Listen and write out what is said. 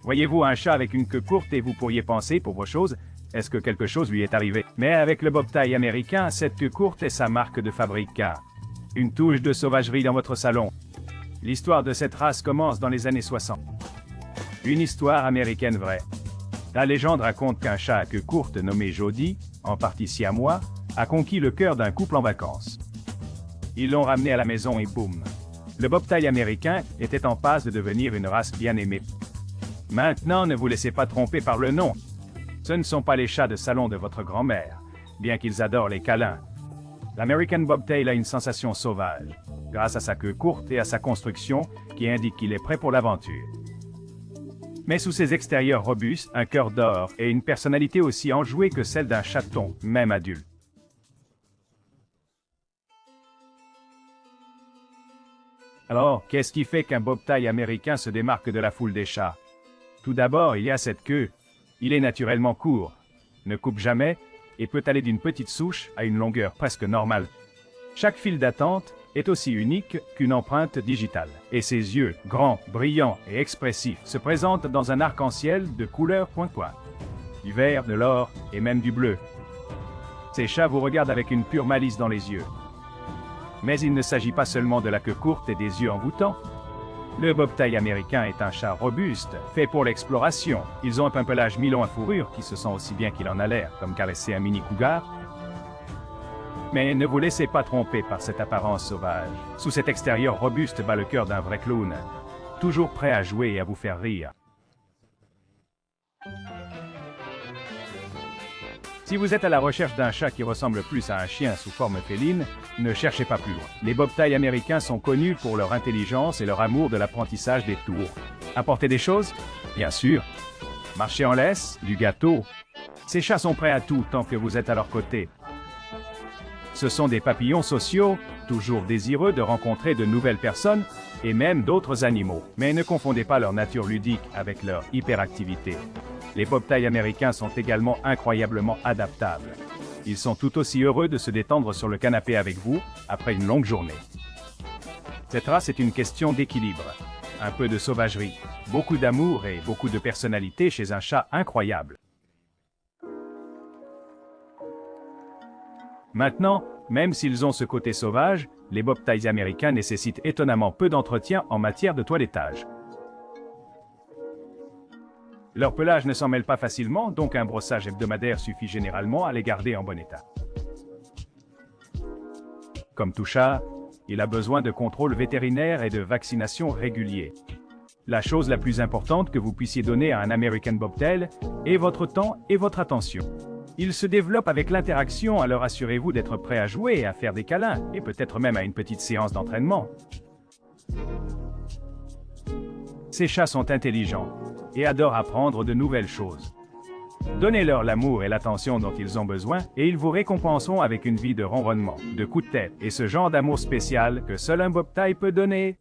Voyez-vous un chat avec une queue courte et vous pourriez penser, pauvre chose, est-ce que quelque chose lui est arrivé? Mais avec le bobtail américain, cette queue courte est sa marque de fabrique. Une touche de sauvagerie dans votre salon. L'histoire de cette race commence dans les années 60. Une histoire américaine vraie. La légende raconte qu'un chat à queue courte nommé Jody, en partie siamois, a conquis le cœur d'un couple en vacances. Ils l'ont ramené à la maison et boum. Le bobtail américain était en passe de devenir une race bien aimée. Maintenant, ne vous laissez pas tromper par le nom. Ce ne sont pas les chats de salon de votre grand-mère, bien qu'ils adorent les câlins. L'American Bobtail a une sensation sauvage, grâce à sa queue courte et à sa construction qui indique qu'il est prêt pour l'aventure. Mais sous ses extérieurs robustes, un cœur d'or et une personnalité aussi enjouée que celle d'un chaton, même adulte. Alors, qu'est-ce qui fait qu'un bobtail américain se démarque de la foule des chats? Tout d'abord, il y a cette queue. Il est naturellement court, ne coupe jamais et peut aller d'une petite souche à une longueur presque normale. Chaque file d'attente est aussi unique qu'une empreinte digitale. Et ses yeux, grands, brillants et expressifs, se présentent dans un arc-en-ciel de couleurs point-point. Du vert, de l'or et même du bleu. Ces chats vous regardent avec une pure malice dans les yeux. Mais il ne s'agit pas seulement de la queue courte et des yeux envoûtants. Le bobtail américain est un chat robuste, fait pour l'exploration. Ils ont un pelage mi-long à fourrure qui se sent aussi bien qu'il en a l'air, comme caresser un mini cougar. Mais ne vous laissez pas tromper par cette apparence sauvage. Sous cet extérieur robuste bat le cœur d'un vrai clown, toujours prêt à jouer et à vous faire rire. Si vous êtes à la recherche d'un chat qui ressemble plus à un chien sous forme féline, ne cherchez pas plus loin. Les bobtails américains sont connus pour leur intelligence et leur amour de l'apprentissage des tours. Apporter des choses? Bien sûr. Marcher en laisse? Du gâteau. Ces chats sont prêts à tout tant que vous êtes à leur côté. Ce sont des papillons sociaux, toujours désireux de rencontrer de nouvelles personnes et même d'autres animaux. Mais ne confondez pas leur nature ludique avec leur hyperactivité. Les bobtails américains sont également incroyablement adaptables. Ils sont tout aussi heureux de se détendre sur le canapé avec vous après une longue journée. Cette race est une question d'équilibre. Un peu de sauvagerie, beaucoup d'amour et beaucoup de personnalité chez un chat incroyable. Maintenant, même s'ils ont ce côté sauvage, les bobtails américains nécessitent étonnamment peu d'entretien en matière de toilettage. Leur pelage ne s'en mêle pas facilement, donc un brossage hebdomadaire suffit généralement à les garder en bon état. Comme tout chat, il a besoin de contrôles vétérinaires et de vaccinations réguliers. La chose la plus importante que vous puissiez donner à un American Bobtail est votre temps et votre attention. Ils se développent avec l'interaction, alors assurez-vous d'être prêt à jouer, à faire des câlins, et peut-être même à une petite séance d'entraînement. Ces chats sont intelligents et adorent apprendre de nouvelles choses. Donnez-leur l'amour et l'attention dont ils ont besoin et ils vous récompenseront avec une vie de ronronnement, de coups de tête et ce genre d'amour spécial que seul un bobtail peut donner.